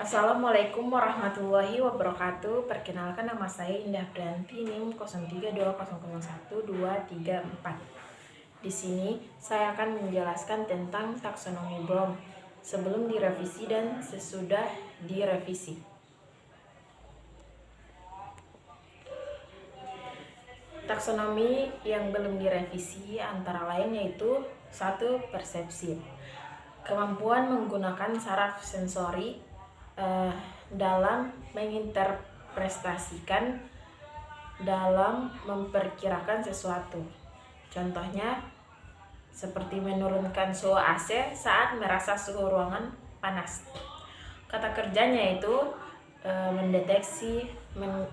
Assalamualaikum warahmatullahi wabarakatuh. Perkenalkan, nama saya Indah Prianti, NIM 0320012334. Di sini saya akan menjelaskan tentang taksonomi Bloom sebelum direvisi dan sesudah direvisi. Taksonomi yang belum direvisi antara lain yaitu 1. Persepsi, kemampuan menggunakan saraf sensori dalam menginterpretasikan, dalam memperkirakan sesuatu. Contohnya seperti menurunkan suhu AC saat merasa suhu ruangan panas. Kata kerjanya itu mendeteksi,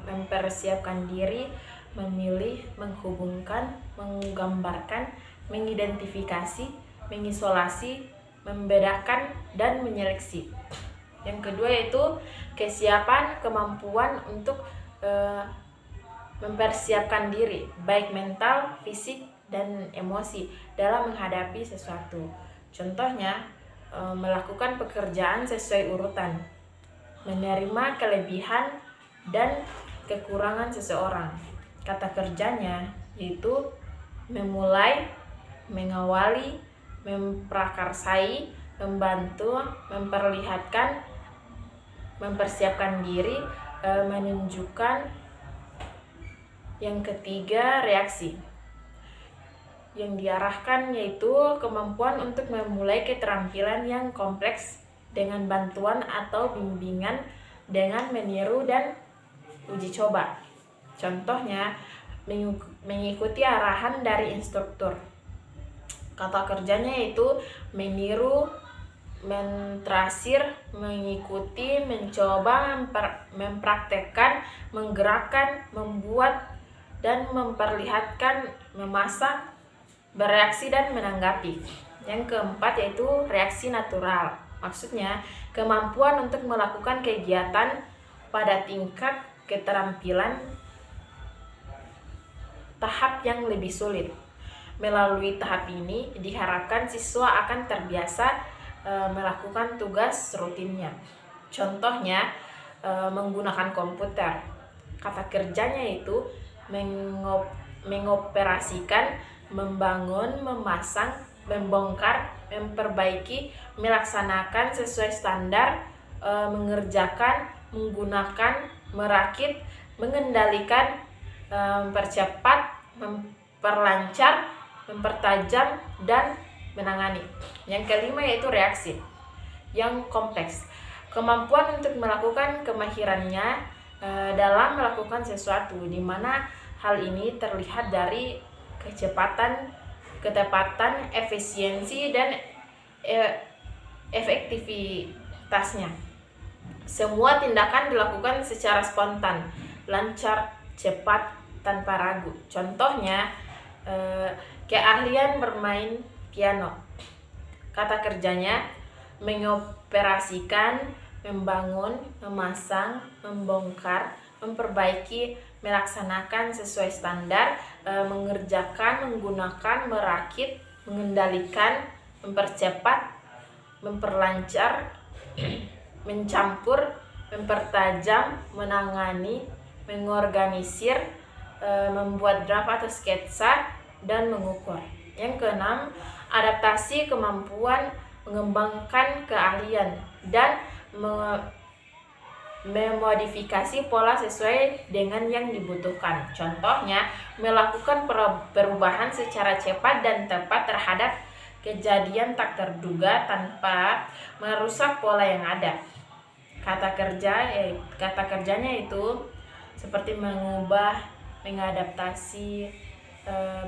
mempersiapkan diri, memilih, menghubungkan, menggambarkan, mengidentifikasi, mengisolasi, membedakan, dan menyeleksi. Yang kedua yaitu kesiapan, kemampuan untuk mempersiapkan diri, baik mental, fisik, dan emosi dalam menghadapi sesuatu. Contohnya, melakukan pekerjaan sesuai urutan, menerima kelebihan dan kekurangan seseorang. Kata kerjanya yaitu memulai, mengawali, memprakarsai, membantu, memperlihatkan, mempersiapkan diri, menunjukkan. Yang ketiga, reaksi. Yang diarahkan yaitu kemampuan untuk memulai keterampilan yang kompleks dengan bantuan atau bimbingan dengan meniru dan uji coba. Contohnya, mengikuti arahan dari instruktur. Kata kerjanya yaitu meniru, mentrasir, mengikuti, mencoba, mempraktekkan, menggerakkan, membuat, dan memperlihatkan, memasak, bereaksi, dan menanggapi. Yang keempat yaitu reaksi natural. Maksudnya, kemampuan untuk melakukan kegiatan pada tingkat keterampilan tahap yang lebih sulit. Melalui tahap ini, diharapkan siswa akan terbiasa melakukan tugas rutinnya. Contohnya, menggunakan komputer. Kata kerjanya itu mengoperasikan, membangun, memasang, membongkar, memperbaiki, melaksanakan sesuai standar, mengerjakan, menggunakan, merakit, mengendalikan, mempercepat, memperlancar, mempertajam, dan menangani. Yang kelima yaitu reaksi yang kompleks. Kemampuan untuk melakukan kemahirannya dalam melakukan sesuatu, di mana hal ini terlihat dari kecepatan, ketepatan, efisiensi, dan efektivitasnya. Semua tindakan dilakukan secara spontan, lancar, cepat, tanpa ragu. Contohnya, keahlian bermain piano. Kata kerjanya mengoperasikan, membangun, memasang, membongkar, memperbaiki, melaksanakan sesuai standar, mengerjakan, menggunakan, merakit, mengendalikan, mempercepat, memperlancar, mencampur, mempertajam, menangani, mengorganisir, membuat draft atau sketsa, dan mengukur. Yang keenam, adaptasi, kemampuan mengembangkan keahlian dan memodifikasi pola sesuai dengan yang dibutuhkan. Contohnya, melakukan perubahan secara cepat dan tepat terhadap kejadian tak terduga tanpa merusak pola yang ada. Kata kerjanya itu seperti mengubah, mengadaptasi,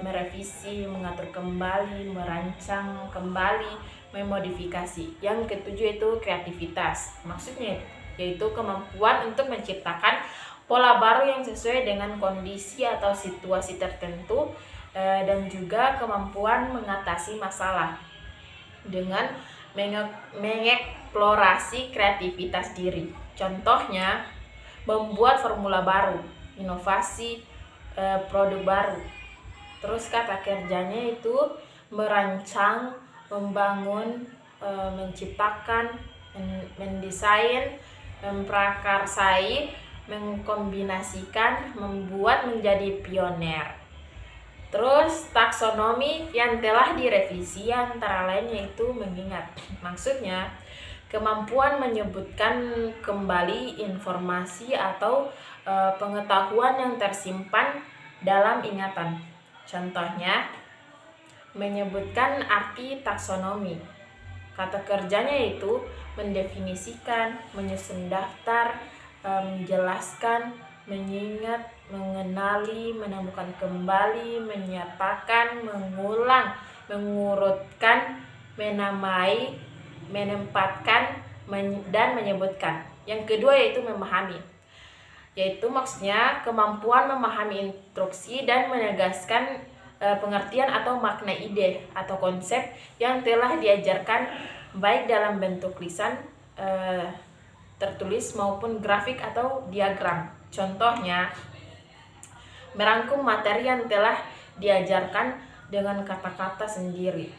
merevisi, mengatur kembali, merancang kembali, memodifikasi. Yang ketujuh itu kreativitas. Maksudnya yaitu kemampuan untuk menciptakan pola baru yang sesuai dengan kondisi atau situasi tertentu, dan juga kemampuan mengatasi masalah dengan mengeksplorasi kreativitas diri. Contohnya, membuat formula baru, inovasi, produk baru. Terus kata kerjanya itu merancang, membangun, menciptakan, mendesain, memprakarsai, mengkombinasikan, membuat menjadi pioner. Terus taksonomi yang telah direvisi antara lain yaitu mengingat. Maksudnya kemampuan menyebutkan kembali informasi atau pengetahuan yang tersimpan dalam ingatan. Contohnya menyebutkan arti taksonomi. Kata kerjanya itu mendefinisikan, menyusun daftar, menjelaskan, mengingat, mengenali, menemukan kembali, menyatakan, mengulang, mengurutkan, menamai, menempatkan, dan menyebutkan. Yang kedua yaitu memahami, yaitu maksudnya kemampuan memahami instruksi dan menegaskan pengertian atau makna ide atau konsep yang telah diajarkan baik dalam bentuk lisan, tertulis maupun grafik atau diagram. Contohnya merangkum materi yang telah diajarkan dengan kata-kata sendiri.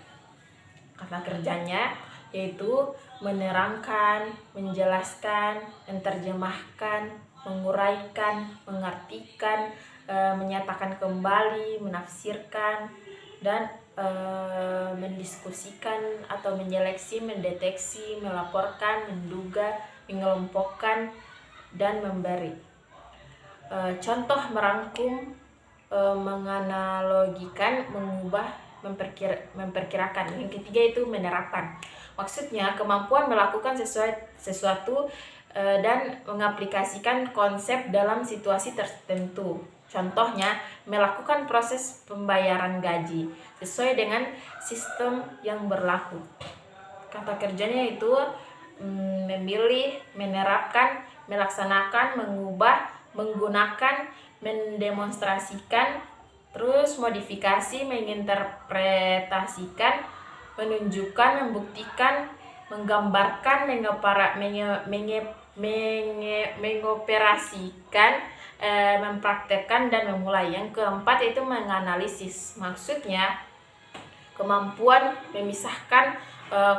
Kata kerjanya yaitu menerangkan, menjelaskan, menerjemahkan, menguraikan, mengartikan, menyatakan kembali, menafsirkan, dan mendiskusikan atau menyeleksi, mendeteksi, melaporkan, menduga, mengelompokkan, dan memberi. Contoh merangkum, menganalogikan, mengubah, memperkirakan. Yang ketiga itu menerapkan. Maksudnya kemampuan melakukan sesuatu dan mengaplikasikan konsep dalam situasi tertentu. Contohnya melakukan proses pembayaran gaji sesuai dengan sistem yang berlaku. Kata kerjanya itu memilih, menerapkan, melaksanakan, mengubah, menggunakan, mendemonstrasikan, terus modifikasi, menginterpretasikan, menunjukkan, membuktikan, menggambarkan, mengoperasikan, mempraktekkan, dan memulai. Yang keempat itu menganalisis. Maksudnya kemampuan memisahkan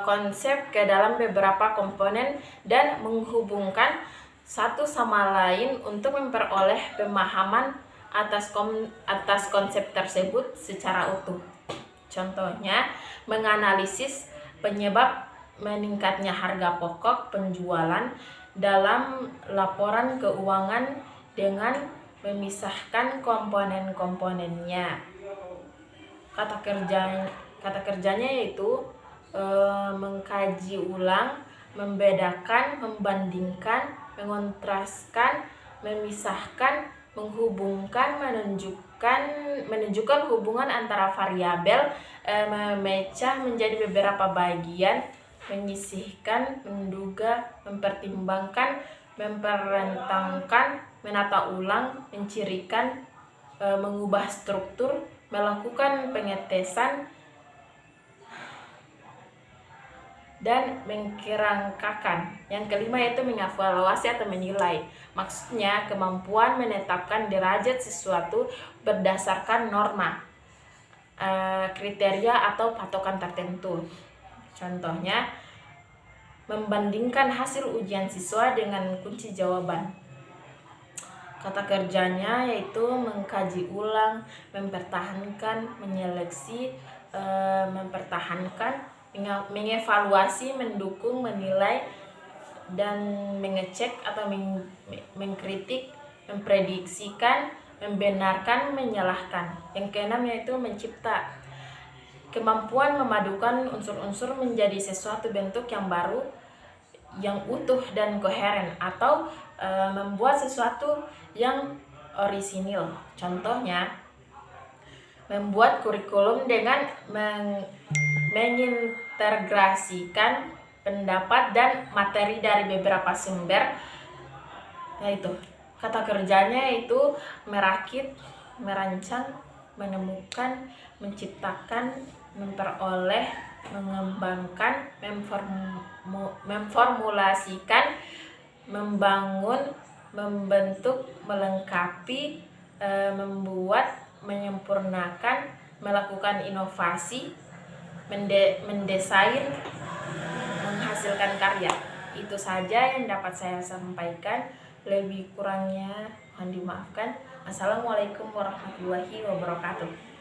konsep ke dalam beberapa komponen dan menghubungkan satu sama lain untuk memperoleh pemahaman atas konsep tersebut secara utuh. Contohnya menganalisis penyebab meningkatnya harga pokok penjualan dalam laporan keuangan dengan memisahkan komponen-komponennya. Kata kerjanya yaitu mengkaji ulang, membedakan, membandingkan, mengontraskan, memisahkan, menghubungkan, menunjukkan hubungan antara variabel, memecah menjadi beberapa bagian, menyisihkan, menduga, mempertimbangkan, memperrentangkan, menata ulang, mencirikan, mengubah struktur, melakukan pengetesan, dan mengkerangkakan. Yang kelima yaitu mengevaluasi atau menilai. Maksudnya kemampuan menetapkan derajat sesuatu berdasarkan norma, kriteria atau patokan tertentu. Contohnya membandingkan hasil ujian siswa dengan kunci jawaban. Kata kerjanya yaitu mengkaji ulang, mempertahankan, menyeleksi, mempertahankan, mengevaluasi, mendukung, menilai, dan mengecek atau mengkritik, memprediksikan, membenarkan, menyalahkan. Yang keenam yaitu mencipta. Kemampuan memadukan unsur-unsur menjadi sesuatu bentuk yang baru, yang utuh dan koheren, atau membuat sesuatu yang orisinil. Contohnya membuat kurikulum dengan mengintegrasikan pendapat dan materi dari beberapa sumber. Yaitu kata kerjanya itu merakit, merancang, menemukan, menciptakan, memperoleh, mengembangkan, memformulasikan, membangun, membentuk, melengkapi, membuat, menyempurnakan, melakukan inovasi, mendesain, menghasilkan karya. Itu saja yang dapat saya sampaikan. Lebih kurangnya mohon dimaafkan. Assalamualaikum warahmatullahi wabarakatuh.